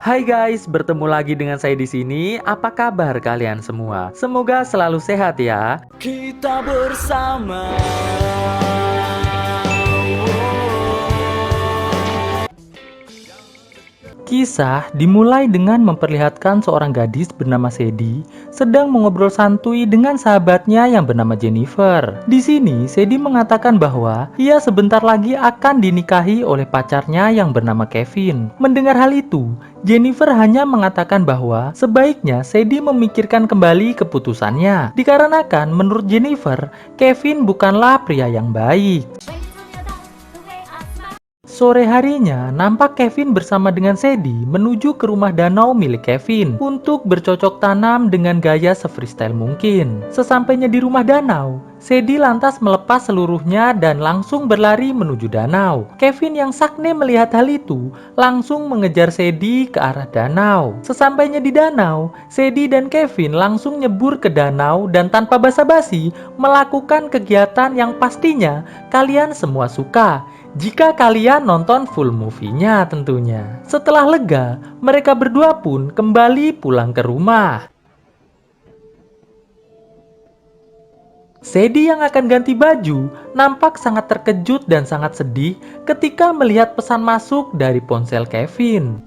Hai guys, bertemu lagi dengan saya di sini. Apa kabar kalian semua? Semoga selalu sehat ya. Kita bersama. Kisah dimulai dengan memperlihatkan seorang gadis bernama Sadie sedang mengobrol santuy dengan sahabatnya yang bernama Jennifer. Di sini, Sadie mengatakan bahwa ia sebentar lagi akan dinikahi oleh pacarnya yang bernama Kevin. Mendengar hal itu, Jennifer hanya mengatakan bahwa sebaiknya Sadie memikirkan kembali keputusannya. Dikarenakan menurut Jennifer, Kevin bukanlah pria yang baik. Sore harinya, nampak Kevin bersama dengan Sadie menuju ke rumah danau milik Kevin untuk bercocok tanam dengan gaya se-freestyle mungkin. Sesampainya di rumah danau, Sadie lantas melepas seluruhnya dan langsung berlari menuju danau. Kevin yang sakne melihat hal itu langsung mengejar Sadie ke arah danau. Sesampainya di danau, Sadie dan Kevin langsung nyebur ke danau dan tanpa basa-basi melakukan kegiatan yang pastinya kalian semua suka jika kalian nonton full movie-nya tentunya. Setelah lega, mereka berdua pun kembali pulang ke rumah. Sadie yang akan ganti baju nampak sangat terkejut dan sangat sedih ketika melihat pesan masuk dari ponsel Kevin.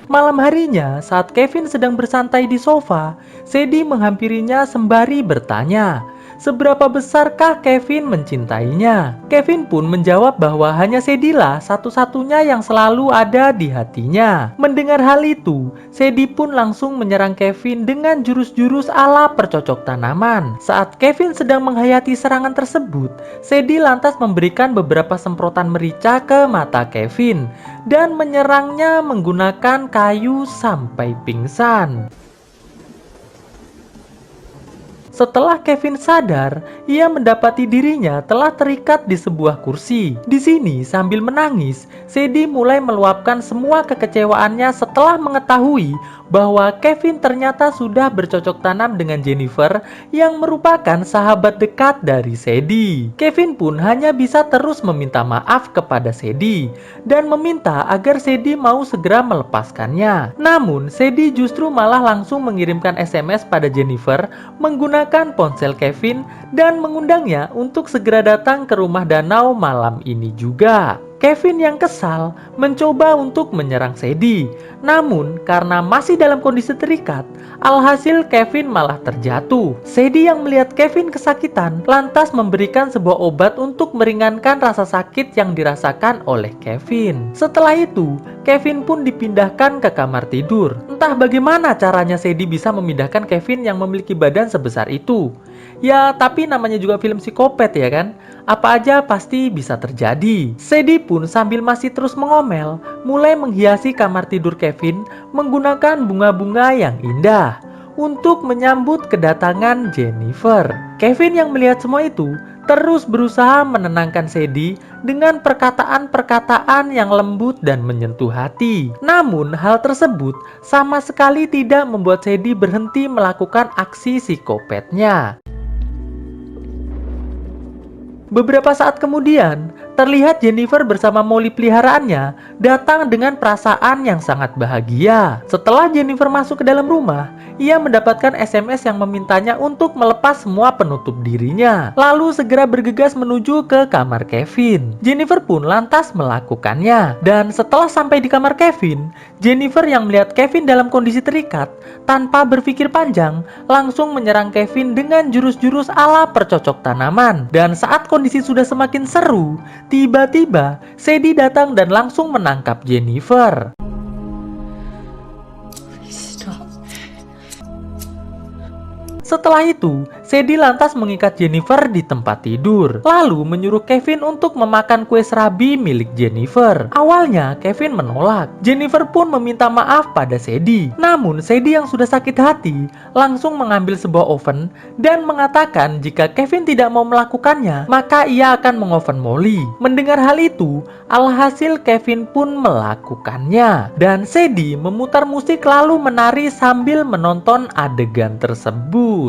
Malam harinya, saat Kevin sedang bersantai di sofa, Sadie menghampirinya sembari bertanya, seberapa besarkah Kevin mencintainya? Kevin pun menjawab bahwa hanya Sadie lah satu-satunya yang selalu ada di hatinya. Mendengar hal itu, Sadie pun langsung menyerang Kevin dengan jurus-jurus ala percocok tanaman. Saat Kevin sedang menghayati serangan tersebut, Sadie lantas memberikan beberapa semprotan merica ke mata Kevin dan menyerangnya menggunakan kayu sampai pingsan. Setelah Kevin sadar, ia mendapati dirinya telah terikat di sebuah kursi. Di sini, sambil menangis, Sadie mulai meluapkan semua kekecewaannya setelah mengetahui bahwa Kevin ternyata sudah bercocok tanam dengan Jennifer yang merupakan sahabat dekat dari Sadie. Kevin pun hanya bisa terus meminta maaf kepada Sadie dan meminta agar Sadie mau segera melepaskannya. Namun, Sadie justru malah langsung mengirimkan SMS pada Jennifer menggunakan ponsel Kevin dan mengundangnya untuk segera datang ke rumah danau malam ini juga. Kevin yang kesal mencoba untuk menyerang Sadie. Namun karena masih dalam kondisi terikat, alhasil Kevin malah terjatuh. Sadie yang melihat Kevin kesakitan lantas memberikan sebuah obat untuk meringankan rasa sakit yang dirasakan oleh Kevin. Setelah itu, Kevin pun dipindahkan ke kamar tidur. Entah bagaimana caranya Sadie bisa memindahkan Kevin yang memiliki badan sebesar itu. Ya, tapi namanya juga film psikopat ya kan? Apa aja pasti bisa terjadi. Sadie pun sambil masih terus mengomel, mulai menghiasi kamar tidur Kevin menggunakan bunga-bunga yang indah untuk menyambut kedatangan Jennifer. Kevin yang melihat semua itu terus berusaha menenangkan Sadie dengan perkataan-perkataan yang lembut dan menyentuh hati. Namun hal tersebut sama sekali tidak membuat Sadie berhenti melakukan aksi psikopatnya. Beberapa saat kemudian, terlihat Jennifer bersama Molly peliharaannya datang dengan perasaan yang sangat bahagia. Setelah Jennifer masuk ke dalam rumah, ia mendapatkan SMS yang memintanya untuk melepas semua penutup dirinya, lalu segera bergegas menuju ke kamar Kevin. Jennifer pun lantas melakukannya, dan setelah sampai di kamar Kevin, Jennifer yang melihat Kevin dalam kondisi terikat, tanpa berpikir panjang, langsung menyerang Kevin dengan jurus-jurus ala percocok tanaman. Dan saat kondisi sudah semakin seru, tiba-tiba Sadie datang dan langsung menangkap Jennifer. Setelah itu, Sadie lantas mengikat Jennifer di tempat tidur, lalu menyuruh Kevin untuk memakan kue serabi milik Jennifer. Awalnya, Kevin menolak. Jennifer pun meminta maaf pada Sadie. Namun, Sadie yang sudah sakit hati langsung mengambil sebuah oven dan mengatakan jika Kevin tidak mau melakukannya, maka ia akan mengoven Molly. Mendengar hal itu, alhasil Kevin pun melakukannya. Dan Sadie memutar musik lalu menari sambil menonton adegan tersebut.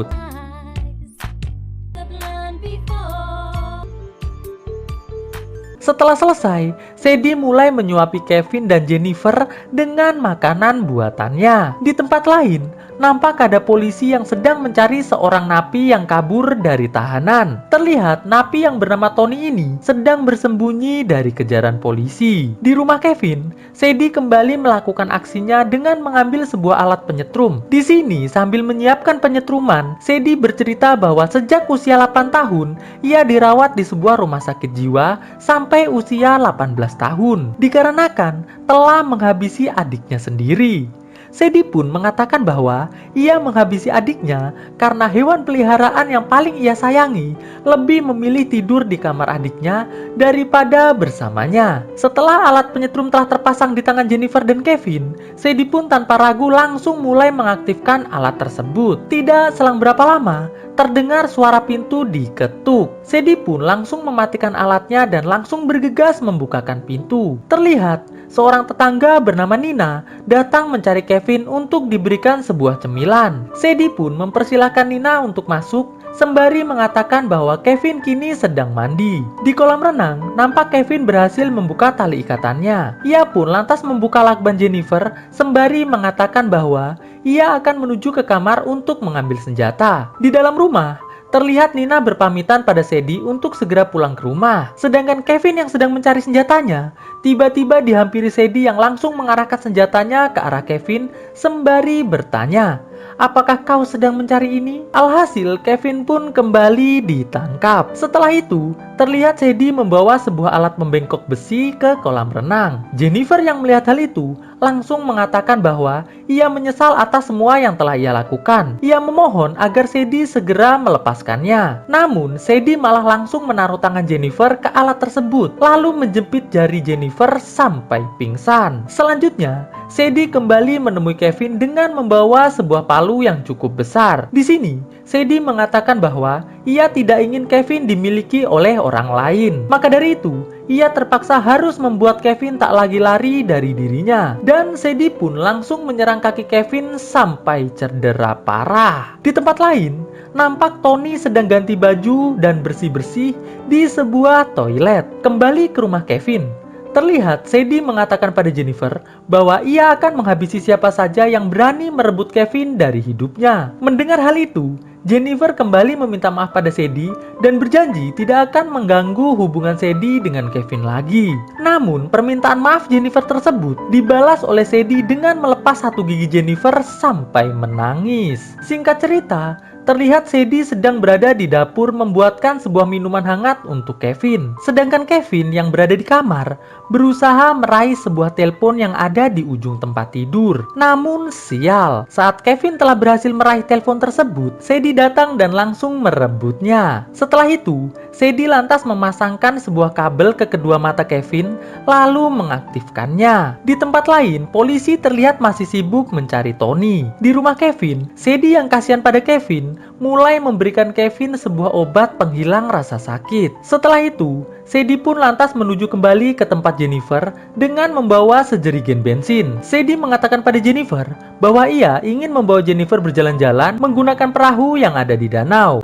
Setelah selesai, Sadie mulai menyuapi Kevin dan Jennifer dengan makanan buatannya. Di tempat lain, nampak ada polisi yang sedang mencari seorang napi yang kabur dari tahanan. Terlihat napi yang bernama Tony ini sedang bersembunyi dari kejaran polisi. Di rumah Kevin, Sadie kembali melakukan aksinya dengan mengambil sebuah alat penyetrum. Di sini, sambil menyiapkan penyetruman, Sadie bercerita bahwa sejak usia 8 tahun, ia dirawat di sebuah rumah sakit jiwa sampai usia 18 tahun, dikarenakan telah menghabisi adiknya sendiri. Sadie pun mengatakan bahwa ia menghabisi adiknya karena hewan peliharaan yang paling ia sayangi lebih memilih tidur di kamar adiknya daripada bersamanya. Setelah alat penyetrum telah terpasang di tangan Jennifer dan Kevin, Sadie pun tanpa ragu langsung mulai mengaktifkan alat tersebut. Tidak selang berapa lama, terdengar suara pintu diketuk. Sadie pun langsung mematikan alatnya dan langsung bergegas membukakan pintu. Terlihat seorang tetangga bernama Nina datang mencari Kevin untuk diberikan sebuah cemilan. Sadie pun mempersilahkan Nina untuk masuk sembari mengatakan bahwa Kevin kini sedang mandi. Di kolam renang, nampak Kevin berhasil membuka tali ikatannya. Ia pun lantas membuka lakban Jennifer sembari mengatakan bahwa ia akan menuju ke kamar untuk mengambil senjata. Di dalam rumah, terlihat Nina berpamitan pada Sadie untuk segera pulang ke rumah. Sedangkan Kevin yang sedang mencari senjatanya, tiba-tiba dihampiri Sadie yang langsung mengarahkan senjatanya ke arah Kevin sembari bertanya, "Apakah kau sedang mencari ini?" Alhasil, Kevin pun kembali ditangkap. Setelah itu, terlihat Sadie membawa sebuah alat membengkok besi ke kolam renang. Jennifer yang melihat hal itu langsung mengatakan bahwa ia menyesal atas semua yang telah ia lakukan. Ia memohon agar Sadie segera melepaskannya. Namun, Sadie malah langsung menaruh tangan Jennifer ke alat tersebut, lalu menjepit jari Jennifer sampai pingsan. Selanjutnya, Sadie kembali menemui Kevin dengan membawa sebuah palu yang cukup besar. Di sini, Sadie mengatakan bahwa ia tidak ingin Kevin dimiliki oleh orang lain. Maka dari itu, ia terpaksa harus membuat Kevin tak lagi lari dari dirinya. Dan Sadie pun langsung menyerang kaki Kevin sampai cedera parah. Di tempat lain, nampak Tony sedang ganti baju dan bersih-bersih di sebuah toilet. Kembali ke rumah Kevin, terlihat Sadie mengatakan pada Jennifer bahwa ia akan menghabisi siapa saja yang berani merebut Kevin dari hidupnya. Mendengar hal itu, Jennifer kembali meminta maaf pada Sadie dan berjanji tidak akan mengganggu hubungan Sadie dengan Kevin lagi. Namun, permintaan maaf Jennifer tersebut dibalas oleh Sadie dengan melepas satu gigi Jennifer sampai menangis. Singkat cerita, terlihat Sadie sedang berada di dapur membuatkan sebuah minuman hangat untuk Kevin. Sedangkan Kevin yang berada di kamar berusaha meraih sebuah telepon yang ada di ujung tempat tidur. Namun sial, saat Kevin telah berhasil meraih telepon tersebut, Sadie datang dan langsung merebutnya. Setelah itu, Sadie lantas memasangkan sebuah kabel ke kedua mata Kevin lalu mengaktifkannya. Di tempat lain, polisi terlihat masih sibuk mencari Tony. Di rumah Kevin, Sadie yang kasihan pada Kevin mulai memberikan Kevin sebuah obat penghilang rasa sakit. Setelah itu, Sadie pun lantas menuju kembali ke tempat Jennifer dengan membawa sejerigen bensin. Sadie mengatakan pada Jennifer bahwa ia ingin membawa Jennifer berjalan-jalan menggunakan perahu yang ada di danau.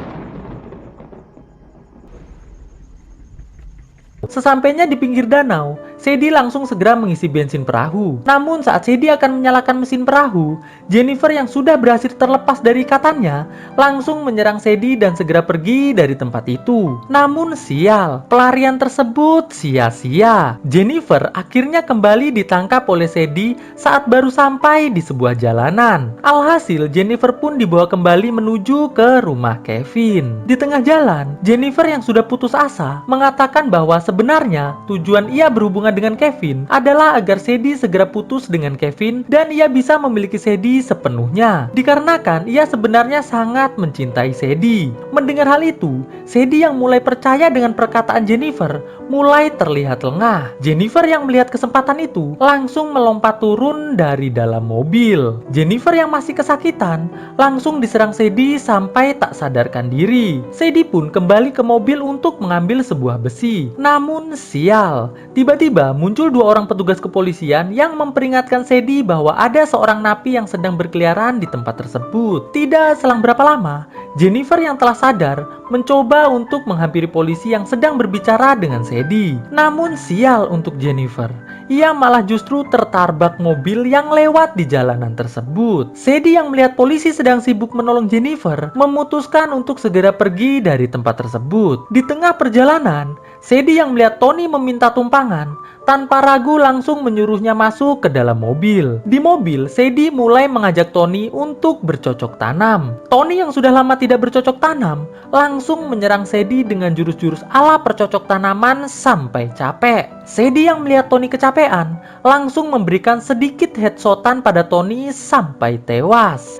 Sesampainya di pinggir danau, Sadie langsung segera mengisi bensin perahu. Namun saat Sadie akan menyalakan mesin perahu, Jennifer yang sudah berhasil terlepas dari ikatannya langsung menyerang Sadie dan segera pergi dari tempat itu. Namun sial, pelarian tersebut sia-sia. Jennifer akhirnya kembali ditangkap oleh Sadie saat baru sampai di sebuah jalanan. Alhasil, Jennifer pun dibawa kembali menuju ke rumah Kevin. Di tengah jalan, Jennifer yang sudah putus asa mengatakan bahwa sebenarnya tujuan ia berhubungan dengan Kevin adalah agar Sadie segera putus dengan Kevin dan ia bisa memiliki Sadie sepenuhnya. Dikarenakan ia sebenarnya sangat mencintai Sadie. Mendengar hal itu, Sadie yang mulai percaya dengan perkataan Jennifer mulai terlihat lengah. Jennifer yang melihat kesempatan itu langsung melompat turun dari dalam mobil. Jennifer yang masih kesakitan langsung diserang Sadie sampai tak sadarkan diri. Sadie pun kembali ke mobil untuk mengambil sebuah besi. Namun Namun sial, tiba-tiba muncul 2 orang petugas kepolisian yang memperingatkan Sadie bahwa ada seorang napi yang sedang berkeliaran di tempat tersebut. Tidak selang berapa lama, Jennifer yang telah sadar mencoba untuk menghampiri polisi yang sedang berbicara dengan Sadie. Namun sial untuk Jennifer, ia malah justru tertabrak mobil yang lewat di jalanan tersebut. Sadie yang melihat polisi sedang sibuk menolong Jennifer memutuskan untuk segera pergi dari tempat tersebut. Di tengah perjalanan, Sadie yang melihat Tony meminta tumpangan, tanpa ragu langsung menyuruhnya masuk ke dalam mobil. Di mobil, Sadie mulai mengajak Tony untuk bercocok tanam. Tony yang sudah lama tidak bercocok tanam, langsung menyerang Sadie dengan jurus-jurus ala percocok tanaman sampai capek. Sadie yang melihat Tony kecapean, langsung memberikan sedikit headshotan pada Tony sampai tewas.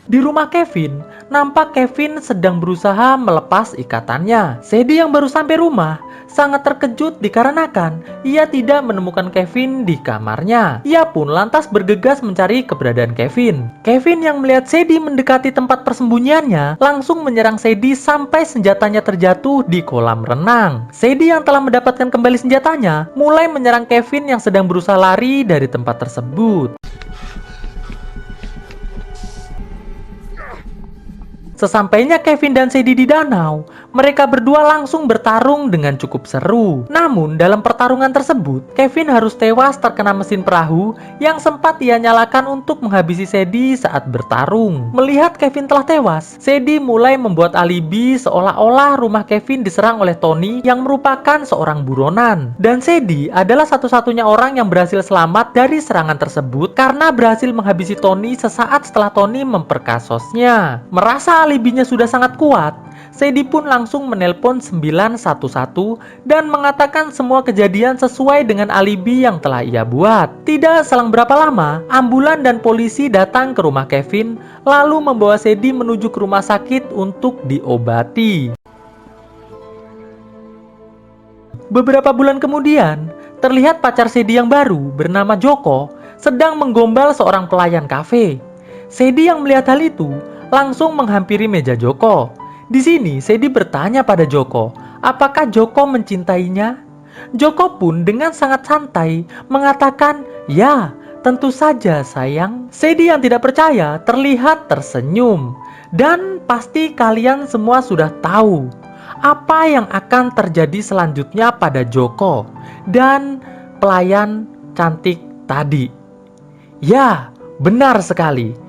Di rumah Kevin, nampak Kevin sedang berusaha melepas ikatannya. Sadie yang baru sampai rumah sangat terkejut dikarenakan ia tidak menemukan Kevin di kamarnya. Ia pun lantas bergegas mencari keberadaan Kevin. Kevin yang melihat Sadie mendekati tempat persembunyiannya langsung menyerang Sadie sampai senjatanya terjatuh di kolam renang. Sadie yang telah mendapatkan kembali senjatanya mulai menyerang Kevin yang sedang berusaha lari dari tempat tersebut. Sesampainya Kevin dan Sadie di danau, mereka berdua langsung bertarung dengan cukup seru. Namun dalam pertarungan tersebut, Kevin harus tewas terkena mesin perahu yang sempat ia nyalakan untuk menghabisi Sadie saat bertarung. Melihat Kevin telah tewas, Sadie mulai membuat alibi seolah-olah rumah Kevin diserang oleh Tony yang merupakan seorang buronan. Dan Sadie adalah satu-satunya orang yang berhasil selamat dari serangan tersebut karena berhasil menghabisi Tony sesaat setelah Tony memperkasosnya. Merasa alibinya sudah sangat kuat, Sadie pun langsung menelpon 911 dan mengatakan semua kejadian sesuai dengan alibi yang telah ia buat. Tidak selang berapa lama, ambulan dan polisi datang ke rumah Kevin lalu membawa Sadie menuju ke rumah sakit untuk diobati. Beberapa bulan kemudian, terlihat pacar Sadie yang baru bernama Joko sedang menggombal seorang pelayan kafe. Sadie yang melihat hal itu langsung menghampiri meja Joko. Di sini Sadie bertanya pada Joko, apakah Joko mencintainya? Joko pun dengan sangat santai mengatakan, "Ya, tentu saja sayang." Sadie yang tidak percaya terlihat tersenyum. Dan pasti kalian semua sudah tahu apa yang akan terjadi selanjutnya pada Joko dan pelayan cantik tadi. Ya, benar sekali.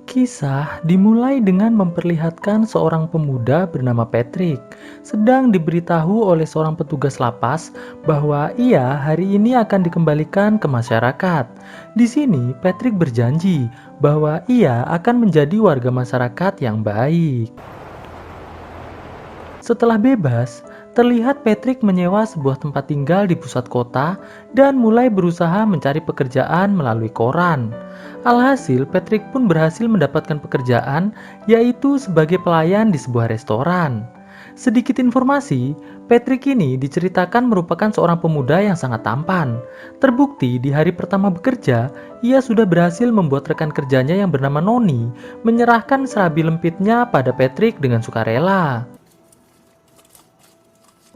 Kisah dimulai dengan memperlihatkan seorang pemuda bernama Patrick sedang diberitahu oleh seorang petugas lapas bahwa ia hari ini akan dikembalikan ke masyarakat. Di sini Patrick berjanji bahwa ia akan menjadi warga masyarakat yang baik. Setelah bebas, terlihat Patrick menyewa sebuah tempat tinggal di pusat kota dan mulai berusaha mencari pekerjaan melalui koran. Alhasil, Patrick pun berhasil mendapatkan pekerjaan, yaitu sebagai pelayan di sebuah restoran. Sedikit informasi, Patrick ini diceritakan merupakan seorang pemuda yang sangat tampan. Terbukti di hari pertama bekerja, ia sudah berhasil membuat rekan kerjanya yang bernama Noni menyerahkan serabi lempitnya pada Patrick dengan sukarela.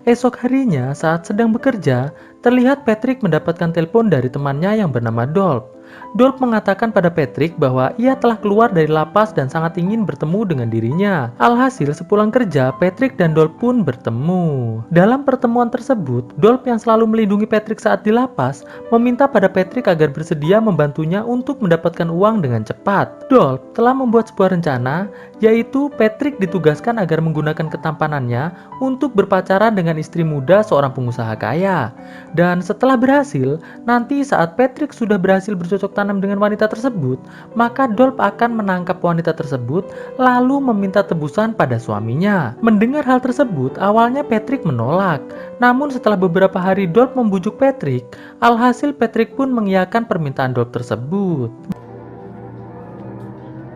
Esok harinya saat sedang bekerja, terlihat Patrick mendapatkan telepon dari temannya yang bernama Dolph. Dolph mengatakan pada Patrick bahwa ia telah keluar dari lapas dan sangat ingin bertemu dengan dirinya. Alhasil sepulang kerja, Patrick dan Dolph pun bertemu. Dalam pertemuan tersebut, Dolph yang selalu melindungi Patrick saat di lapas, meminta pada Patrick agar bersedia membantunya untuk mendapatkan uang dengan cepat. Dolph telah membuat sebuah rencana, yaitu Patrick ditugaskan agar menggunakan ketampanannya untuk berpacaran dengan istri muda seorang pengusaha kaya. Dan setelah berhasil, nanti saat Patrick sudah berhasil bercocok tanam dengan wanita tersebut, maka Dolph akan menangkap wanita tersebut lalu meminta tebusan pada suaminya. Mendengar hal tersebut, awalnya Patrick menolak. Namun setelah beberapa hari Dolph membujuk Patrick, alhasil Patrick pun mengiyakan permintaan Dolph tersebut.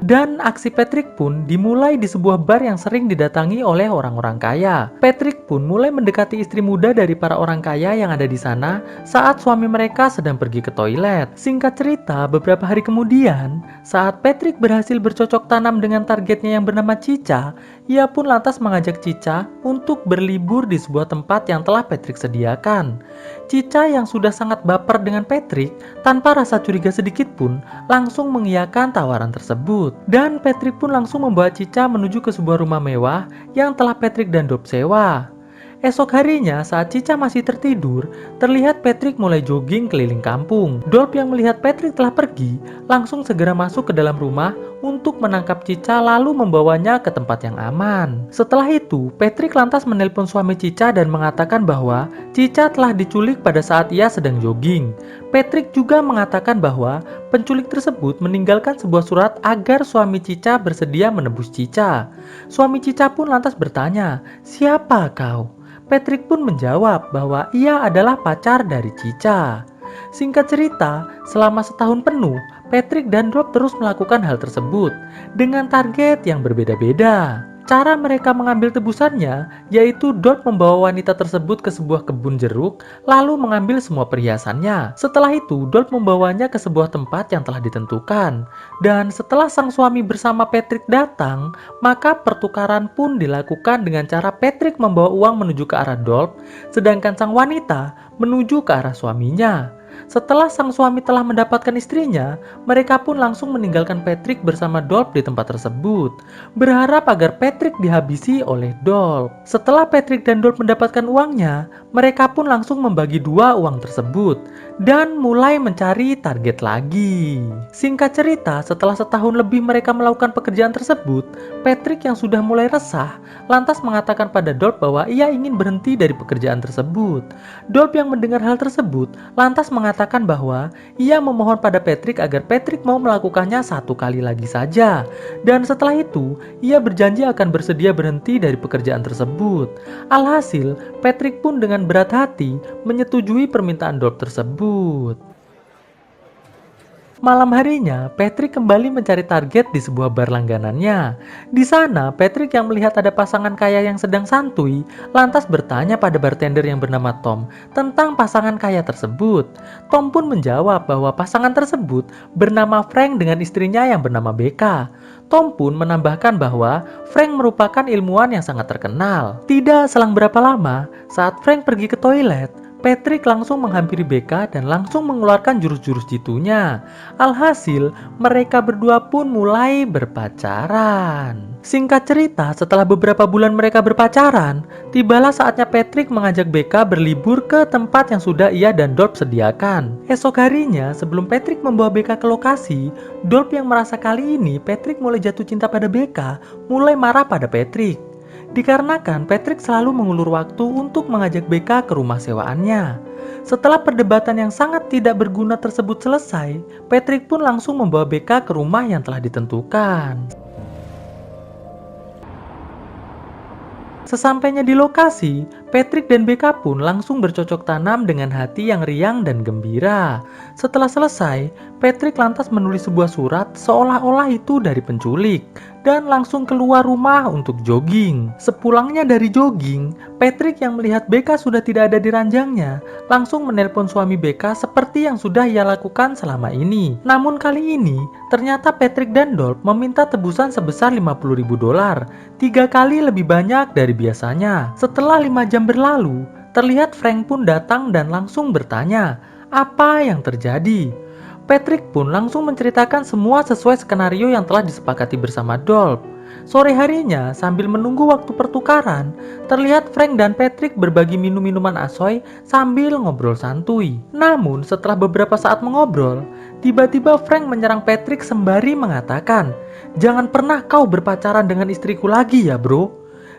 Dan aksi Patrick pun dimulai di sebuah bar yang sering didatangi oleh orang-orang kaya. Patrick pun mulai mendekati istri muda dari para orang kaya yang ada di sana saat suami mereka sedang pergi ke toilet. Singkat cerita, beberapa hari kemudian, saat Patrick berhasil bercocok tanam dengan targetnya yang bernama Cica, ia pun lantas mengajak Cica untuk berlibur di sebuah tempat yang telah Patrick sediakan. Cica yang sudah sangat baper dengan Patrick, tanpa rasa curiga sedikit pun, langsung mengiyakan tawaran tersebut. Dan Patrick pun langsung membawa Cica menuju ke sebuah rumah mewah yang telah Patrick dan Dolph sewa. Esok harinya saat Cica masih tertidur, terlihat Patrick mulai jogging keliling kampung. Dolph yang melihat Patrick telah pergi, langsung segera masuk ke dalam rumah untuk menangkap Cica lalu membawanya ke tempat yang aman. Setelah itu, Patrick lantas menelpon suami Cica dan mengatakan bahwa Cica telah diculik pada saat ia sedang jogging. Patrick juga mengatakan bahwa penculik tersebut meninggalkan sebuah surat agar suami Cica bersedia menebus Cica. Suami Cica pun lantas bertanya, "Siapa kau?" Patrick pun menjawab bahwa ia adalah pacar dari Cica. Singkat cerita, selama setahun penuh, Patrick dan Dolph terus melakukan hal tersebut dengan target yang berbeda-beda. Cara mereka mengambil tebusannya yaitu Dolph membawa wanita tersebut ke sebuah kebun jeruk lalu mengambil semua perhiasannya. Setelah itu Dolph membawanya ke sebuah tempat yang telah ditentukan. Dan setelah sang suami bersama Patrick datang, maka pertukaran pun dilakukan dengan cara Patrick membawa uang menuju ke arah Dolph, sedangkan sang wanita menuju ke arah suaminya. Setelah sang suami telah mendapatkan istrinya, mereka pun langsung meninggalkan Patrick bersama Dolph di tempat tersebut, berharap agar Patrick dihabisi oleh Dolph. Setelah Patrick dan Dolph mendapatkan uangnya, mereka pun langsung membagi dua uang tersebut dan mulai mencari target lagi. Singkat cerita, setelah setahun lebih mereka melakukan pekerjaan tersebut, Patrick yang sudah mulai resah lantas mengatakan pada Dolph bahwa ia ingin berhenti dari pekerjaan tersebut. Dolph yang mendengar hal tersebut lantas mengatakan bahwa ia memohon pada Patrick agar Patrick mau melakukannya satu kali lagi saja. Dan setelah itu, ia berjanji akan bersedia berhenti dari pekerjaan tersebut. Alhasil, Patrick pun dengan berat hati menyetujui permintaan Dolph tersebut. Malam harinya, Patrick kembali mencari target di sebuah bar langganannya. Di sana, Patrick yang melihat ada pasangan kaya yang sedang santuy, lantas bertanya pada bartender yang bernama Tom tentang pasangan kaya tersebut. Tom pun menjawab bahwa pasangan tersebut bernama Frank dengan istrinya yang bernama Becca. Tom pun menambahkan bahwa Frank merupakan ilmuwan yang sangat terkenal. Tidak selang berapa lama, saat Frank pergi ke toilet, Patrick langsung menghampiri Becca dan langsung mengeluarkan jurus-jurus jitunya. Alhasil, mereka berdua pun mulai berpacaran. Singkat cerita, setelah beberapa bulan mereka berpacaran, tibalah saatnya Patrick mengajak Becca berlibur ke tempat yang sudah ia dan Dolph sediakan. Esok harinya, sebelum Patrick membawa Becca ke lokasi, Dolph yang merasa kali ini Patrick mulai jatuh cinta pada Becca, mulai marah pada Patrick. Dikarenakan Patrick selalu mengulur waktu untuk mengajak Becca ke rumah sewaannya. Setelah perdebatan yang sangat tidak berguna tersebut selesai, Patrick pun langsung membawa Becca ke rumah yang telah ditentukan. Sesampainya di lokasi, Patrick dan Becca pun langsung bercocok tanam dengan hati yang riang dan gembira. Setelah selesai, Patrick lantas menulis sebuah surat seolah-olah itu dari penculik dan langsung keluar rumah untuk jogging. Sepulangnya dari jogging, Patrick yang melihat Becca sudah tidak ada di ranjangnya, langsung menelpon suami Becca seperti yang sudah ia lakukan selama ini. Namun kali ini, ternyata Patrick dan Dolph meminta tebusan sebesar $50.000, 3 kali lebih banyak dari biasanya. Setelah 5 jam berlalu, terlihat Frank pun datang dan langsung bertanya, apa yang terjadi? Patrick pun langsung menceritakan semua sesuai skenario yang telah disepakati bersama Dolph. Sore harinya, sambil menunggu waktu pertukaran, terlihat Frank dan Patrick berbagi minum minuman asoy sambil ngobrol santuy. Namun, setelah beberapa saat mengobrol, tiba-tiba Frank menyerang Patrick sembari mengatakan, "Jangan pernah kau berpacaran dengan istriku lagi ya bro."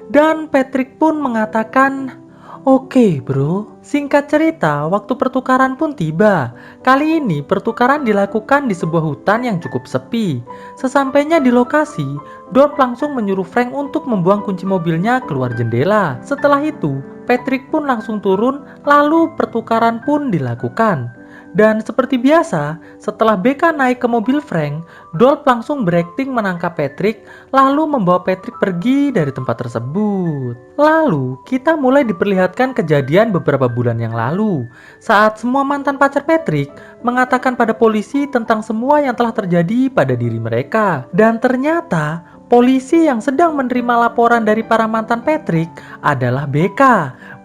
Dan Patrick pun mengatakan, "Oke bro." Singkat cerita, waktu pertukaran pun tiba. Kali ini pertukaran dilakukan di sebuah hutan yang cukup sepi. Sesampainya di lokasi, Dolph langsung menyuruh Frank untuk membuang kunci mobilnya keluar jendela. Setelah itu, Patrick pun langsung turun, lalu pertukaran pun dilakukan. Dan seperti biasa, setelah BK naik ke mobil Frank, Dolph langsung berakting menangkap Patrick lalu membawa Patrick pergi dari tempat tersebut. Lalu, kita mulai diperlihatkan kejadian beberapa bulan yang lalu saat semua mantan pacar Patrick mengatakan pada polisi tentang semua yang telah terjadi pada diri mereka. Dan ternyata, polisi yang sedang menerima laporan dari para mantan Patrick adalah BK.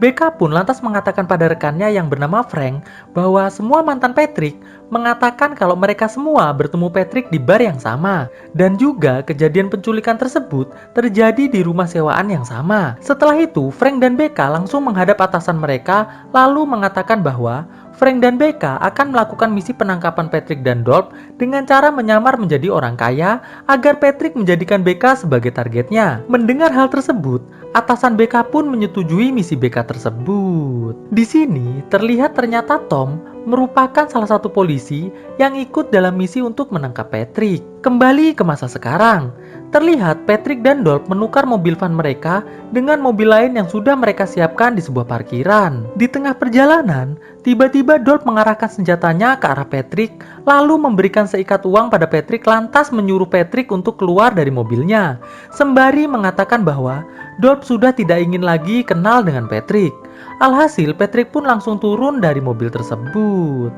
BK pun lantas mengatakan pada rekannya yang bernama Frank bahwa semua mantan Patrick mengatakan kalau mereka semua bertemu Patrick di bar yang sama. Dan juga kejadian penculikan tersebut terjadi di rumah sewaan yang sama. Setelah itu, Frank dan BK langsung menghadap atasan mereka lalu mengatakan bahwa Frank dan BK akan melakukan misi penangkapan Patrick dan Dolph dengan cara menyamar menjadi orang kaya agar Patrick menjadikan BK sebagai targetnya. Mendengar hal tersebut, atasan BK pun menyetujui misi BK tersebut. Di sini terlihat ternyata Tom merupakan salah satu polisi yang ikut dalam misi untuk menangkap Patrick. Kembali ke masa sekarang, terlihat Patrick dan Dolph menukar mobil van mereka dengan mobil lain yang sudah mereka siapkan di sebuah parkiran. Di tengah perjalanan, tiba-tiba Dolph mengarahkan senjatanya ke arah Patrick, lalu memberikan seikat uang pada Patrick lantas menyuruh Patrick untuk keluar dari mobilnya, sembari mengatakan bahwa Dolph sudah tidak ingin lagi kenal dengan Patrick. Alhasil, Patrick pun langsung turun dari mobil tersebut.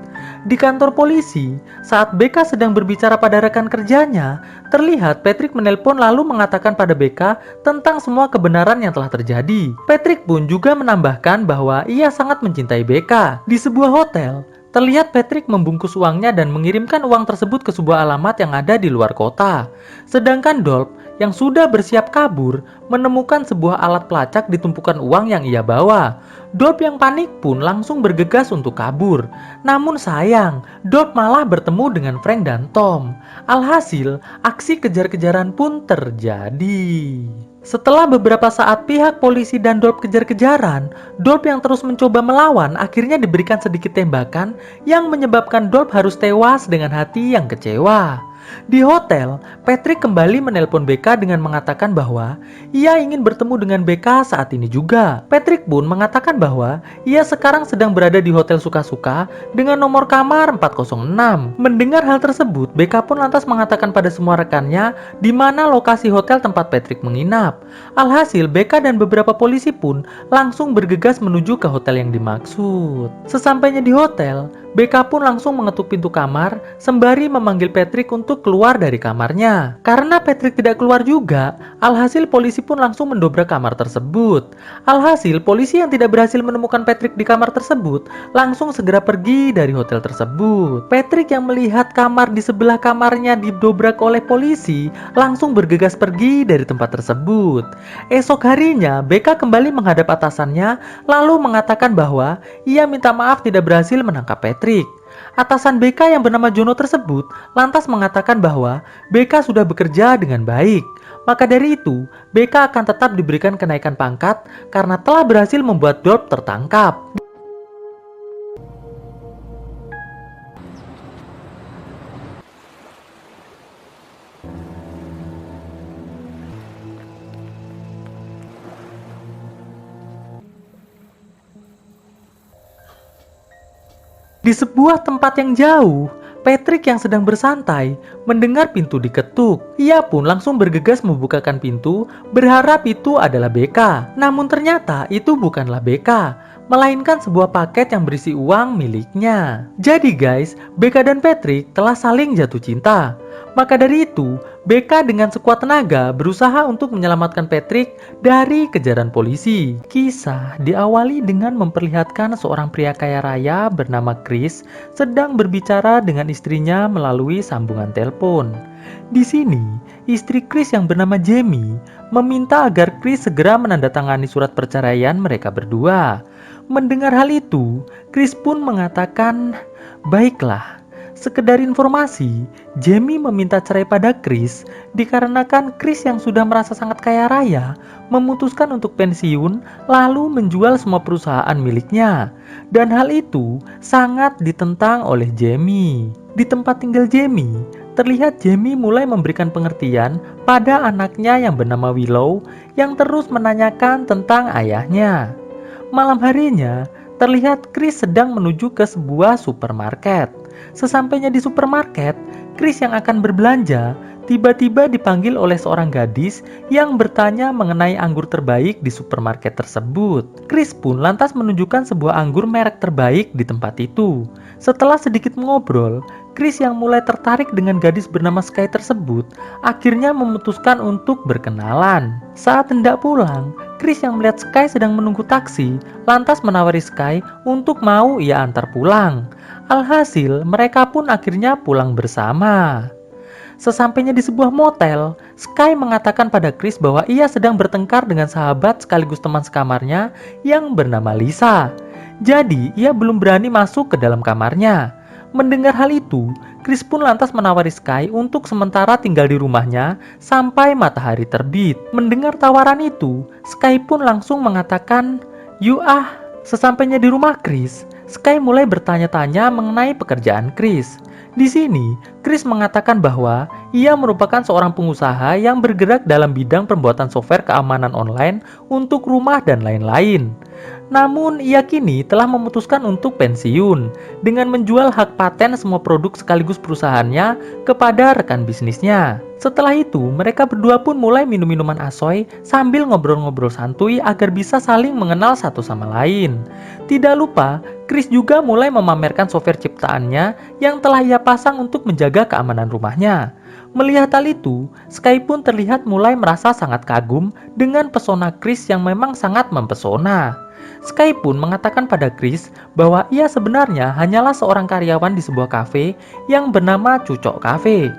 Di kantor polisi, saat BK sedang berbicara pada rekan kerjanya, terlihat Patrick menelpon lalu mengatakan pada BK tentang semua kebenaran yang telah terjadi. Patrick pun juga menambahkan bahwa ia sangat mencintai BK. Di sebuah hotel, terlihat Patrick membungkus uangnya dan mengirimkan uang tersebut ke sebuah alamat yang ada di luar kota. Sedangkan Dolph yang sudah bersiap kabur menemukan sebuah alat pelacak di tumpukan uang yang ia bawa. Dolph yang panik pun langsung bergegas untuk kabur. Namun sayang, Dolph malah bertemu dengan Frank dan Tom. Alhasil, aksi kejar-kejaran pun terjadi. Setelah beberapa saat pihak polisi dan Dolph kejar-kejaran, Dolph yang terus mencoba melawan akhirnya diberikan sedikit tembakan yang menyebabkan Dolph harus tewas dengan hati yang kecewa. Di hotel, Patrick kembali menelpon BK dengan mengatakan bahwa ia ingin bertemu dengan BK saat ini juga. Patrick pun mengatakan bahwa ia sekarang sedang berada di Hotel Suka-Suka dengan nomor kamar 406. Mendengar hal tersebut, BK pun lantas mengatakan pada semua rekannya di mana lokasi hotel tempat Patrick menginap. Alhasil, BK dan beberapa polisi pun langsung bergegas menuju ke hotel yang dimaksud. Sesampainya di hotel, BK pun langsung mengetuk pintu kamar sembari memanggil Patrick untuk keluar dari kamarnya. Karena Patrick tidak keluar juga, alhasil polisi pun langsung mendobrak kamar tersebut. Alhasil polisi yang tidak berhasil menemukan Patrick di kamar tersebut langsung segera pergi dari hotel tersebut. Patrick yang melihat kamar di sebelah kamarnya didobrak oleh polisi langsung bergegas pergi dari tempat tersebut. Esok harinya, BK kembali menghadap atasannya lalu mengatakan bahwa ia minta maaf tidak berhasil menangkap Patrick. Atasan BK yang bernama Jono tersebut lantas mengatakan bahwa BK sudah bekerja dengan baik. Maka dari itu, BK akan tetap diberikan kenaikan pangkat karena telah berhasil membuat Dolph tertangkap. Di sebuah tempat yang jauh, Patrick yang sedang bersantai mendengar pintu diketuk. Ia pun langsung bergegas membukakan pintu, berharap itu adalah BK. Namun ternyata itu bukanlah BK, melainkan sebuah paket yang berisi uang miliknya. Jadi guys, BK dan Patrick telah saling jatuh cinta. Maka dari itu, BK dengan sekuat tenaga berusaha untuk menyelamatkan Patrick dari kejaran polisi. Kisah diawali dengan memperlihatkan seorang pria kaya raya bernama Chris sedang berbicara dengan istrinya melalui sambungan telepon. Di sini, istri Chris yang bernama Jamie meminta agar Chris segera menandatangani surat perceraian mereka berdua. Mendengar hal itu, Chris pun mengatakan, "Baiklah." Sekedar informasi, Jamie meminta cerai pada Chris dikarenakan Chris yang sudah merasa sangat kaya raya memutuskan untuk pensiun lalu menjual semua perusahaan miliknya. Dan hal itu sangat ditentang oleh Jamie. Di tempat tinggal Jamie, terlihat Jamie mulai memberikan pengertian pada anaknya yang bernama Willow yang terus menanyakan tentang ayahnya. Malam harinya, terlihat Chris sedang menuju ke sebuah supermarket. Sesampainya di supermarket, Chris yang akan berbelanja tiba-tiba dipanggil oleh seorang gadis yang bertanya mengenai anggur terbaik di supermarket tersebut. Chris pun lantas menunjukkan sebuah anggur merek terbaik di tempat itu. Setelah sedikit mengobrol, Chris yang mulai tertarik dengan gadis bernama Sky tersebut akhirnya memutuskan untuk berkenalan. Saat hendak pulang, Chris yang melihat Sky sedang menunggu taksi lantas menawari Sky untuk mau ia antar pulang. Alhasil, mereka pun akhirnya pulang bersama. Sesampainya di sebuah motel, Sky mengatakan pada Chris bahwa ia sedang bertengkar dengan sahabat sekaligus teman sekamarnya yang bernama Lisa. Jadi, ia belum berani masuk ke dalam kamarnya. Mendengar hal itu, Chris pun lantas menawari Sky untuk sementara tinggal di rumahnya sampai matahari terbit. Mendengar tawaran itu, Sky pun langsung mengatakan, "Yuk ah." Sesampainya di rumah Chris, Sky mulai bertanya-tanya mengenai pekerjaan Chris. Di sini, Chris mengatakan bahwa ia merupakan seorang pengusaha yang bergerak dalam bidang pembuatan software keamanan online untuk rumah dan lain-lain. Namun, ia kini telah memutuskan untuk pensiun dengan menjual hak paten semua produk sekaligus perusahaannya kepada rekan bisnisnya. Setelah itu, mereka berdua pun mulai minum minuman asoy sambil ngobrol-ngobrol santuy agar bisa saling mengenal satu sama lain. Tidak lupa, Chris juga mulai memamerkan software ciptaannya yang telah ia pasang untuk menjaga keamanan rumahnya. Melihat hal itu, Sky pun terlihat mulai merasa sangat kagum dengan pesona Chris yang memang sangat mempesona. Sky pun mengatakan pada Chris bahwa ia sebenarnya hanyalah seorang karyawan di sebuah kafe yang bernama Cucok Cafe.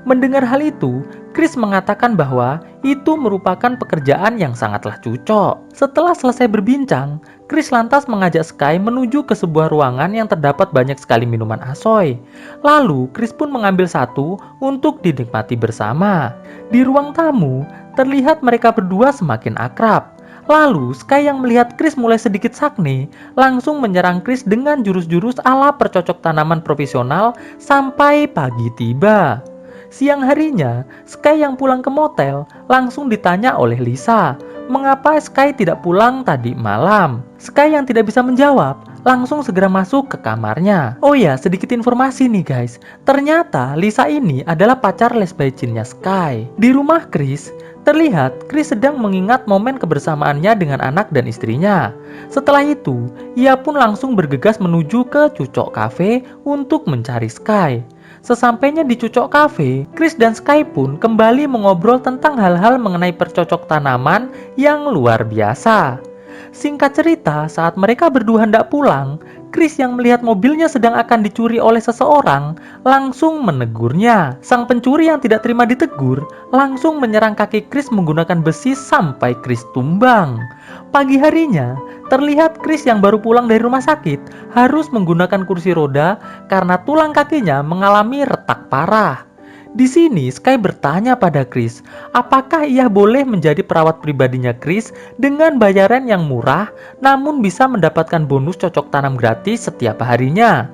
Mendengar hal itu, Chris mengatakan bahwa itu merupakan pekerjaan yang sangatlah cucok. Setelah selesai berbincang, Chris lantas mengajak Sky menuju ke sebuah ruangan yang terdapat banyak sekali minuman asoy. Lalu, Chris pun mengambil satu untuk dinikmati bersama. Di ruang tamu, terlihat mereka berdua semakin akrab. Lalu, Sky yang melihat Chris mulai sedikit sakne, langsung menyerang Chris dengan jurus-jurus ala percocok tanaman profesional sampai pagi tiba. Siang harinya, Sky yang pulang ke motel langsung ditanya oleh Lisa, mengapa Sky tidak pulang tadi malam. Sky yang tidak bisa menjawab, langsung segera masuk ke kamarnya. Oh ya, sedikit informasi nih guys. Ternyata Lisa ini adalah pacar lesbiacinnya Sky. Di rumah Chris, terlihat Chris sedang mengingat momen kebersamaannya dengan anak dan istrinya. Setelah itu, ia pun langsung bergegas menuju ke Cucok Cafe untuk mencari Sky. Sesampainya di Cucok Cafe, Chris dan Sky pun kembali mengobrol tentang hal-hal mengenai percocok tanaman yang luar biasa. Singkat cerita, saat mereka berdua hendak pulang, Chris yang melihat mobilnya sedang akan dicuri oleh seseorang langsung menegurnya. Sang pencuri yang tidak terima ditegur langsung menyerang kaki Chris menggunakan besi sampai Chris tumbang. Pagi harinya, terlihat Chris yang baru pulang dari rumah sakit harus menggunakan kursi roda karena tulang kakinya mengalami retak parah. Di sini Sky bertanya pada Chris, apakah ia boleh menjadi perawat pribadinya Chris dengan bayaran yang murah namun bisa mendapatkan bonus cocok tanam gratis setiap harinya.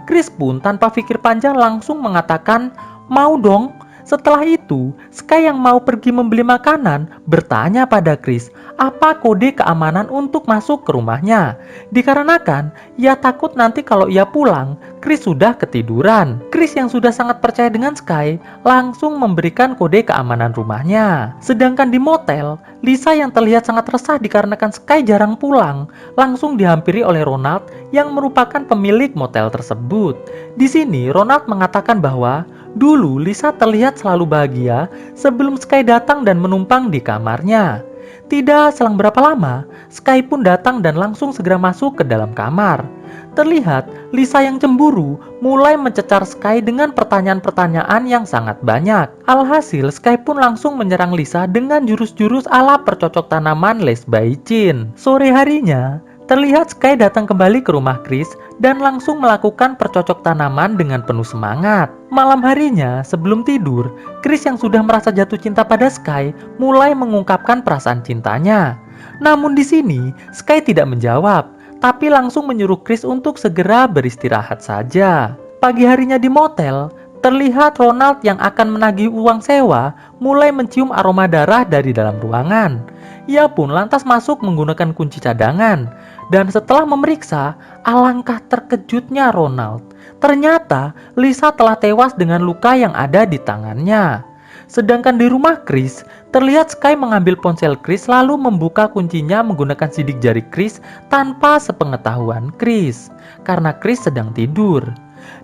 Chris pun tanpa pikir panjang langsung mengatakan, mau dong. Setelah itu, Sky yang mau pergi membeli makanan bertanya pada Chris apa kode keamanan untuk masuk ke rumahnya. Dikarenakan ia takut nanti kalau ia pulang, Chris sudah ketiduran. Chris yang sudah sangat percaya dengan Sky langsung memberikan kode keamanan rumahnya. Sedangkan di motel, Lisa yang terlihat sangat resah dikarenakan Sky jarang pulang, langsung dihampiri oleh Ronald yang merupakan pemilik motel tersebut. Di sini Ronald mengatakan bahwa dulu Lisa terlihat selalu bahagia sebelum Sky datang dan menumpang di kamarnya. Tidak selang berapa lama, Sky pun datang dan langsung segera masuk ke dalam kamar. Terlihat Lisa yang cemburu mulai mencecar Sky dengan pertanyaan-pertanyaan yang sangat banyak. Alhasil Sky pun langsung menyerang Lisa dengan jurus-jurus ala percocok tanaman lesbiaicin. Sore harinya, terlihat Sky datang kembali ke rumah Chris dan langsung melakukan percocok tanaman dengan penuh semangat. Malam harinya, sebelum tidur, Chris yang sudah merasa jatuh cinta pada Sky mulai mengungkapkan perasaan cintanya. Namun di sini, Sky tidak menjawab, tapi langsung menyuruh Chris untuk segera beristirahat saja. Pagi harinya di motel, terlihat Ronald yang akan menagih uang sewa mulai mencium aroma darah dari dalam ruangan. Ia pun lantas masuk menggunakan kunci cadangan. Dan setelah memeriksa, alangkah terkejutnya Ronald. Ternyata Lisa telah tewas dengan luka yang ada di tangannya. Sedangkan di rumah Chris, terlihat Sky mengambil ponsel Chris lalu membuka kuncinya menggunakan sidik jari Chris tanpa sepengetahuan Chris, karena Chris sedang tidur.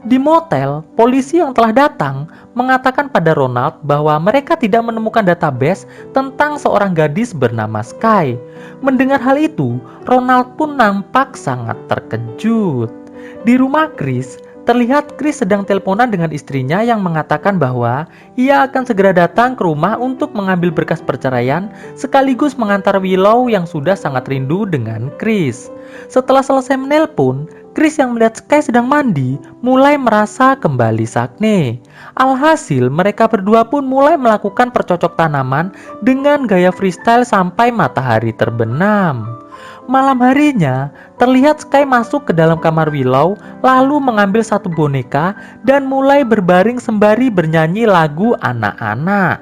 Di motel, polisi yang telah datang mengatakan pada Ronald bahwa mereka tidak menemukan database tentang seorang gadis bernama Sky. Mendengar hal itu, Ronald pun nampak sangat terkejut. Di rumah Chris, terlihat Chris sedang teleponan dengan istrinya yang mengatakan bahwa ia akan segera datang ke rumah untuk mengambil berkas perceraian sekaligus mengantar Willow yang sudah sangat rindu dengan Chris. Setelah selesai menelpon, Chris yang melihat Sky sedang mandi mulai merasa kembali sakne. Alhasil mereka berdua pun mulai melakukan percocok tanaman dengan gaya freestyle sampai matahari terbenam. Malam harinya, terlihat Sky masuk ke dalam kamar Willow lalu mengambil satu boneka dan mulai berbaring sembari bernyanyi lagu anak-anak.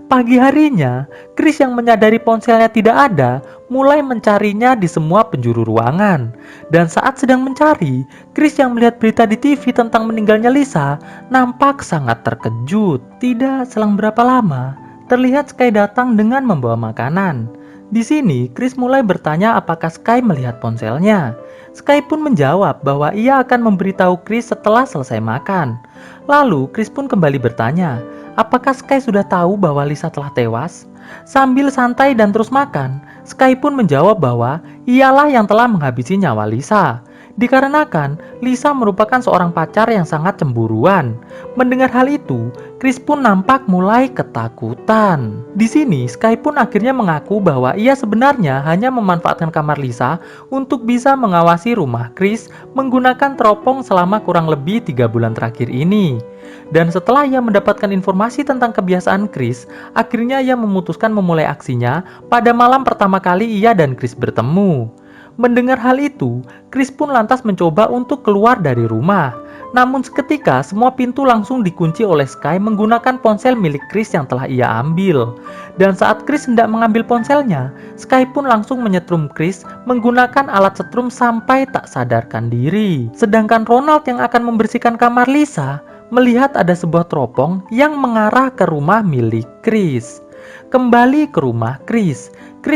Pagi harinya, Chris yang menyadari ponselnya tidak ada, mulai mencarinya di semua penjuru ruangan. Dan saat sedang mencari, Chris yang melihat berita di TV tentang meninggalnya Lisa, nampak sangat terkejut. Tidak selang berapa lama, terlihat Sky datang dengan membawa makanan. Di sini, Chris mulai bertanya apakah Sky melihat ponselnya. Sky pun menjawab bahwa ia akan memberitahu Chris setelah selesai makan. Lalu, Chris pun kembali bertanya, apakah Sky sudah tahu bahwa Lisa telah tewas? Sambil santai dan terus makan, Sky pun menjawab bahwa ialah yang telah menghabisi nyawa Lisa. Dikarenakan Lisa merupakan seorang pacar yang sangat cemburuan. Mendengar hal itu, Chris pun nampak mulai ketakutan. Di sini, Sky pun akhirnya mengaku bahwa ia sebenarnya hanya memanfaatkan kamar Lisa untuk bisa mengawasi rumah Chris menggunakan teropong selama kurang lebih 3 bulan terakhir ini. Dan setelah ia mendapatkan informasi tentang kebiasaan Chris, akhirnya ia memutuskan memulai aksinya pada malam pertama kali ia dan Chris bertemu. Mendengar hal itu, Chris pun lantas mencoba untuk keluar dari rumah. Namun seketika semua pintu langsung dikunci oleh Sky menggunakan ponsel milik Chris yang telah ia ambil. Dan saat Chris hendak mengambil ponselnya, Sky pun langsung menyetrum Chris menggunakan alat setrum sampai tak sadarkan diri. Sedangkan Ronald yang akan membersihkan kamar Lisa melihat ada sebuah teropong yang mengarah ke rumah milik Chris. Kembali ke rumah Chris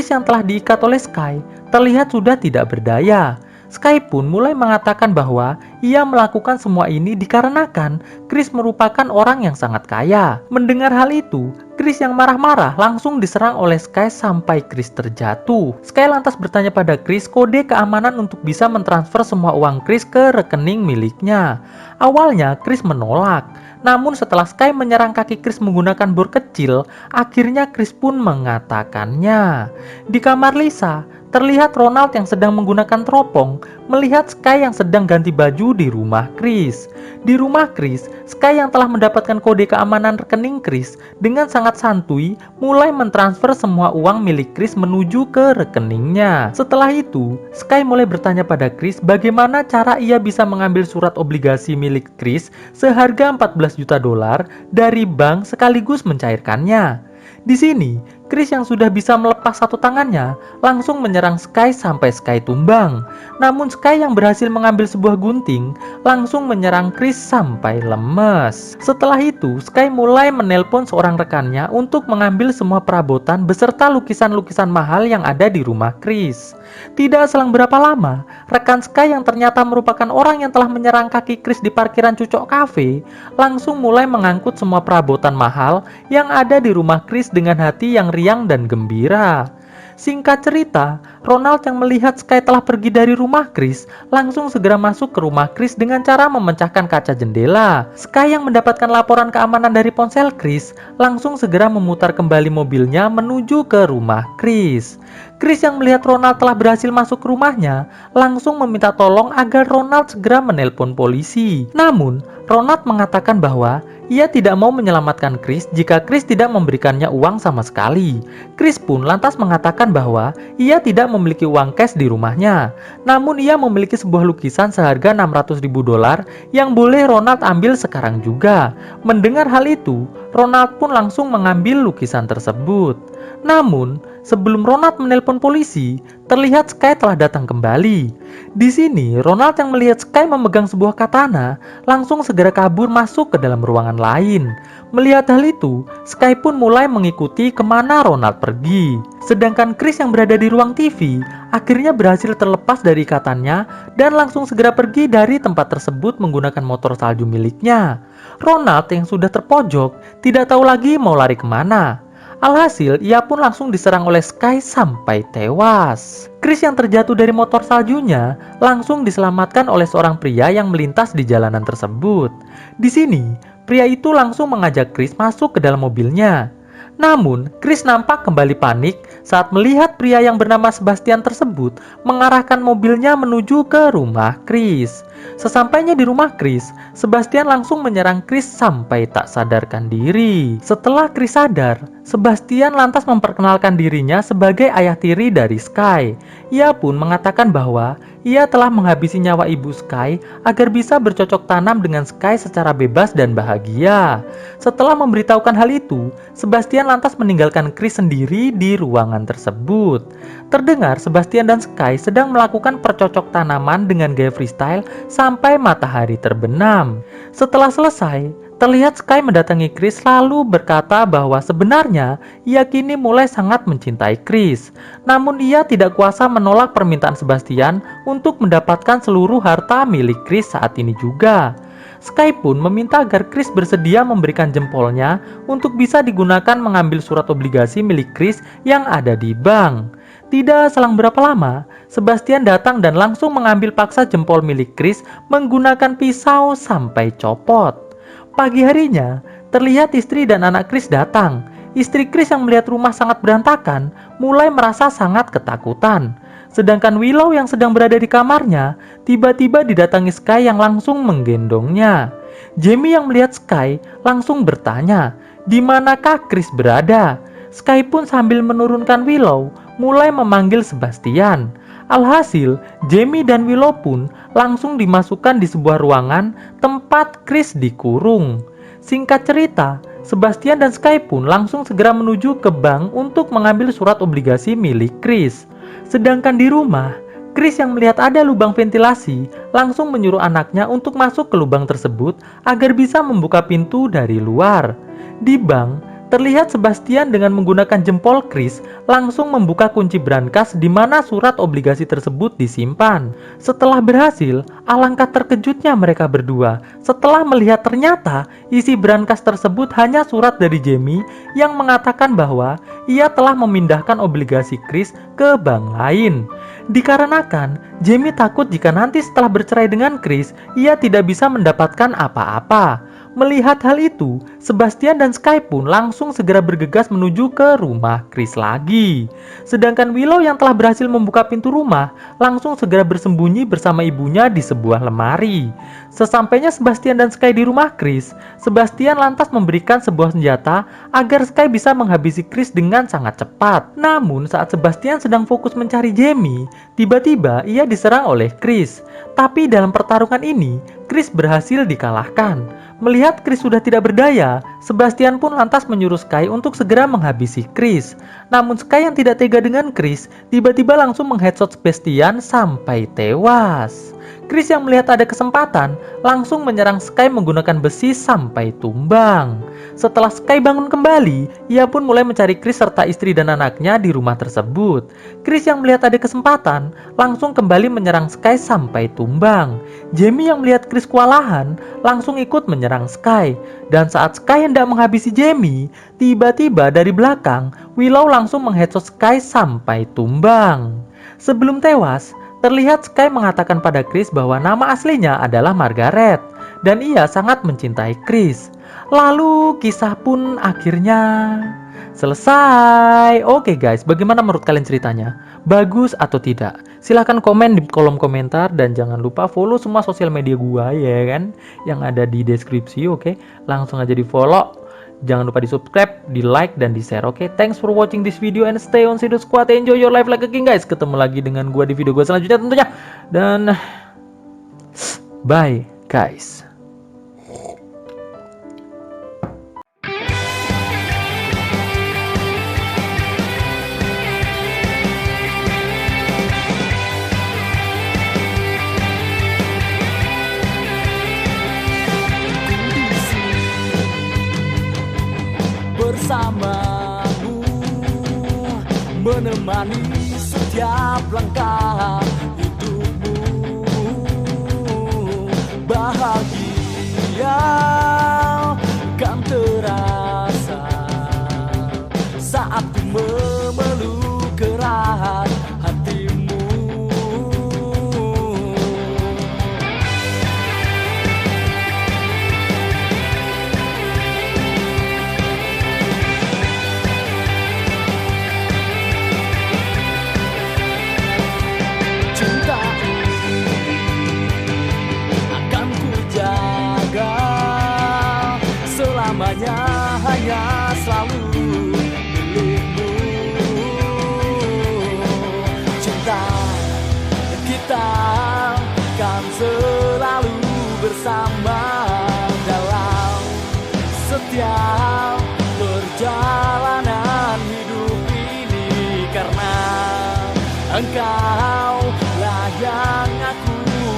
yang telah diikat oleh Sky terlihat sudah tidak berdaya. Sky pun mulai mengatakan bahwa ia melakukan semua ini dikarenakan Chris merupakan orang yang sangat kaya. Mendengar hal itu, Chris yang marah-marah langsung diserang oleh Sky sampai Chris terjatuh. Sky lantas bertanya pada Chris kode keamanan untuk bisa mentransfer semua uang Chris ke rekening miliknya. Awalnya Chris menolak. Namun setelah Sky menyerang kaki Chris menggunakan bor kecil, akhirnya Chris pun mengatakannya. Di kamar Lisa, terlihat Ronald yang sedang menggunakan teropong melihat Sky yang sedang ganti baju di rumah Chris. Di rumah Chris, Sky yang telah mendapatkan kode keamanan rekening Chris dengan sangat santuy mulai mentransfer semua uang milik Chris menuju ke rekeningnya. Setelah itu, Sky mulai bertanya pada Chris bagaimana cara ia bisa mengambil surat obligasi milik Chris seharga $14 juta dari bank sekaligus mencairkannya. Di sini, Chris yang sudah bisa melepas satu tangannya langsung menyerang Sky sampai Sky tumbang. Namun Sky yang berhasil mengambil sebuah gunting langsung menyerang Chris sampai lemes. Setelah itu, Sky mulai menelpon seorang rekannya untuk mengambil semua perabotan beserta lukisan-lukisan mahal yang ada di rumah Chris. Tidak selang berapa lama, rekan Sky yang ternyata merupakan orang yang telah menyerang kaki Chris di parkiran Cucok Cafe langsung mulai mengangkut semua perabotan mahal yang ada di rumah Chris dengan hati yang riang dan gembira. Singkat cerita, Ronald yang melihat Sky telah pergi dari rumah Chris langsung segera masuk ke rumah Chris dengan cara memecahkan kaca jendela. Sky yang mendapatkan laporan keamanan dari ponsel Chris langsung segera memutar kembali mobilnya menuju ke rumah Chris. Chris yang melihat Ronald telah berhasil masuk ke rumahnya langsung meminta tolong agar Ronald segera menelpon polisi. Namun, Ronald mengatakan bahwa ia tidak mau menyelamatkan Chris jika Chris tidak memberikannya uang sama sekali. Chris pun lantas mengatakan bahwa ia tidak memiliki uang cash di rumahnya. Namun ia memiliki sebuah lukisan seharga $600.000 yang boleh Ronald ambil sekarang juga. Mendengar hal itu, Ronald pun langsung mengambil lukisan tersebut. Namun, sebelum Ronald menelpon polisi, terlihat Sky telah datang kembali. Di sini, Ronald yang melihat Sky memegang sebuah katana, langsung segera kabur masuk ke dalam ruangan lain. Melihat hal itu, Sky pun mulai mengikuti kemana Ronald pergi. Sedangkan Chris yang berada di ruang TV, akhirnya berhasil terlepas dari ikatannya dan langsung segera pergi dari tempat tersebut menggunakan motor salju miliknya. Ronald yang sudah terpojok, tidak tahu lagi mau lari kemana. Alhasil, ia pun langsung diserang oleh Sky sampai tewas. Chris yang terjatuh dari motor saljunya langsung diselamatkan oleh seorang pria yang melintas di jalanan tersebut. Di sini, pria itu langsung mengajak Chris masuk ke dalam mobilnya. Namun, Chris nampak kembali panik saat melihat pria yang bernama Sebastian tersebut mengarahkan mobilnya menuju ke rumah Chris. Sesampainya di rumah Chris, Sebastian langsung menyerang Chris sampai tak sadarkan diri. Setelah Chris sadar, Sebastian lantas memperkenalkan dirinya sebagai ayah tiri dari Sky. Ia pun mengatakan bahwa ia telah menghabisi nyawa ibu Sky agar bisa bercocok tanam dengan Sky secara bebas dan bahagia. Setelah memberitahukan hal itu, Sebastian lantas meninggalkan Chris sendiri di ruangan tersebut. Terdengar Sebastian dan Sky sedang melakukan percocok tanaman dengan gaya freestyle sampai matahari terbenam. Setelah selesai, terlihat Sky mendatangi Chris lalu berkata bahwa sebenarnya ia kini mulai sangat mencintai Chris. Namun ia tidak kuasa menolak permintaan Sebastian untuk mendapatkan seluruh harta milik Chris saat ini juga. Sky pun meminta agar Chris bersedia memberikan jempolnya untuk bisa digunakan mengambil surat obligasi milik Chris yang ada di bank. Tidak selang berapa lama, Sebastian datang dan langsung mengambil paksa jempol milik Chris menggunakan pisau sampai copot. Pagi harinya, terlihat istri dan anak Chris datang. Istri Chris yang melihat rumah sangat berantakan, mulai merasa sangat ketakutan. Sedangkan Willow yang sedang berada di kamarnya, tiba-tiba didatangi Sky yang langsung menggendongnya. Jamie yang melihat Sky langsung bertanya, di manakah Chris berada? Sky pun sambil menurunkan Willow, mulai memanggil Sebastian. Alhasil, Jamie dan Willow pun langsung dimasukkan di sebuah ruangan tempat Chris dikurung. Singkat cerita, Sebastian dan Sky pun langsung segera menuju ke bank untuk mengambil surat obligasi milik Chris. Sedangkan di rumah, Chris yang melihat ada lubang ventilasi langsung menyuruh anaknya untuk masuk ke lubang tersebut agar bisa membuka pintu dari luar. Di bank, terlihat Sebastian dengan menggunakan jempol Chris langsung membuka kunci brankas di mana surat obligasi tersebut disimpan. Setelah berhasil, alangkah terkejutnya mereka berdua setelah melihat ternyata isi brankas tersebut hanya surat dari Jamie yang mengatakan bahwa ia telah memindahkan obligasi Chris ke bank lain. Dikarenakan Jamie takut jika nanti setelah bercerai dengan Chris, ia tidak bisa mendapatkan apa-apa. Melihat hal itu, Sebastian dan Sky pun langsung segera bergegas menuju ke rumah Chris lagi. Sedangkan Willow yang telah berhasil membuka pintu rumah, langsung segera bersembunyi bersama ibunya di sebuah lemari. Sesampainya Sebastian dan Sky di rumah Chris, Sebastian lantas memberikan sebuah senjata agar Sky bisa menghabisi Chris dengan sangat cepat. Namun saat Sebastian sedang fokus mencari Jamie, tiba-tiba ia diserang oleh Chris. Tapi dalam pertarungan ini, Chris berhasil dikalahkan. Melihat Chris sudah tidak berdaya, Sebastian pun lantas menyuruh Sky untuk segera menghabisi Chris. Namun Sky yang tidak tega dengan Chris, tiba-tiba langsung mengheadshot Sebastian sampai tewas. Chris yang melihat ada kesempatan, langsung menyerang Sky menggunakan besi sampai tumbang. Setelah Sky bangun kembali, ia pun mulai mencari Chris serta istri dan anaknya di rumah tersebut. Chris yang melihat ada kesempatan, langsung kembali menyerang Sky sampai tumbang. Jamie yang melihat Chris kewalahan, langsung ikut menyerang Sky. Dan saat Sky hendak menghabisi Jamie, tiba-tiba dari belakang, Willow langsung mengheadshot Sky sampai tumbang. Sebelum tewas, terlihat Sky mengatakan pada Chris bahwa nama aslinya adalah Margaret dan ia sangat mencintai Chris. Lalu kisah pun akhirnya selesai. Oke guys, bagaimana menurut kalian ceritanya? Bagus atau tidak? Silahkan komen di kolom komentar dan jangan lupa follow semua sosial media gua ya kan, yang ada di deskripsi. Oke, langsung aja di follow. Jangan lupa di subscribe, di like, dan di share. Oke, thanks for watching this video and stay on Shadow Squad. Enjoy your life like a king guys. Ketemu lagi dengan gua di video gua selanjutnya tentunya. Dan bye guys. menemani setiap langkah hidupmu. Bahagia kan terasa saat ku memeluk erat hatimu. Cinta akan ku jaga selamanya, hanya selalu milikmu. Cinta kita kan selalu bersama dalam setiap perjalanan hidup ini, karena engkau lah yang aku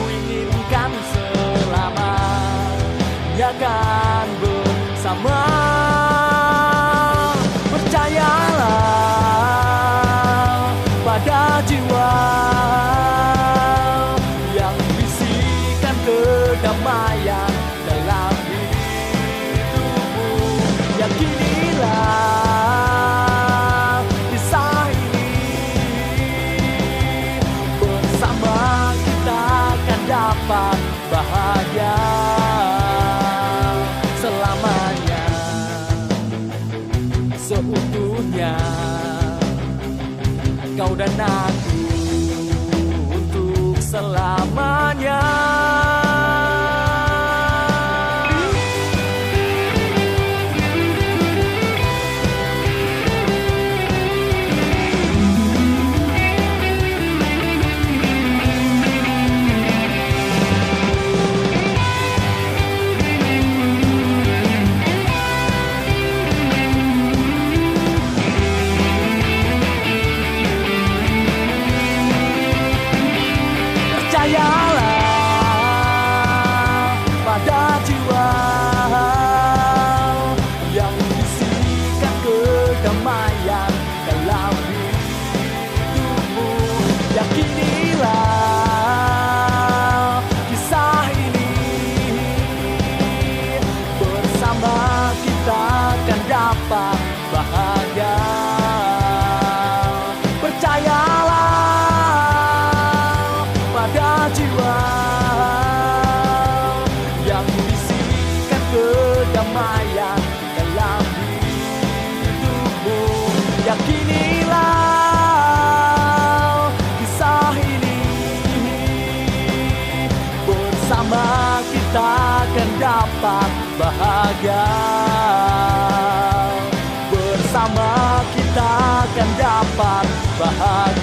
inginkan selamanya kan bersama. Percayalah pada jiwa yang bisikan kedamaian dalam hidupmu. Yakinilah kisah ini, bersama kita akan dapat bahagia selamanya, seutuhnya. Kau dan aku untuk selamanya. Percayalah pada jiwa yang bisikan kedamaian dalam hidupmu. Yakinilah kisah ini, bersama kita akan dapat bahagia. Percayalah pada jiwa yang bisikan kedamaian dalam hidupmu. Yakinilah kisah ini, bersama kita akan dapat bahagia. Bersama kita akan dapat bahagia.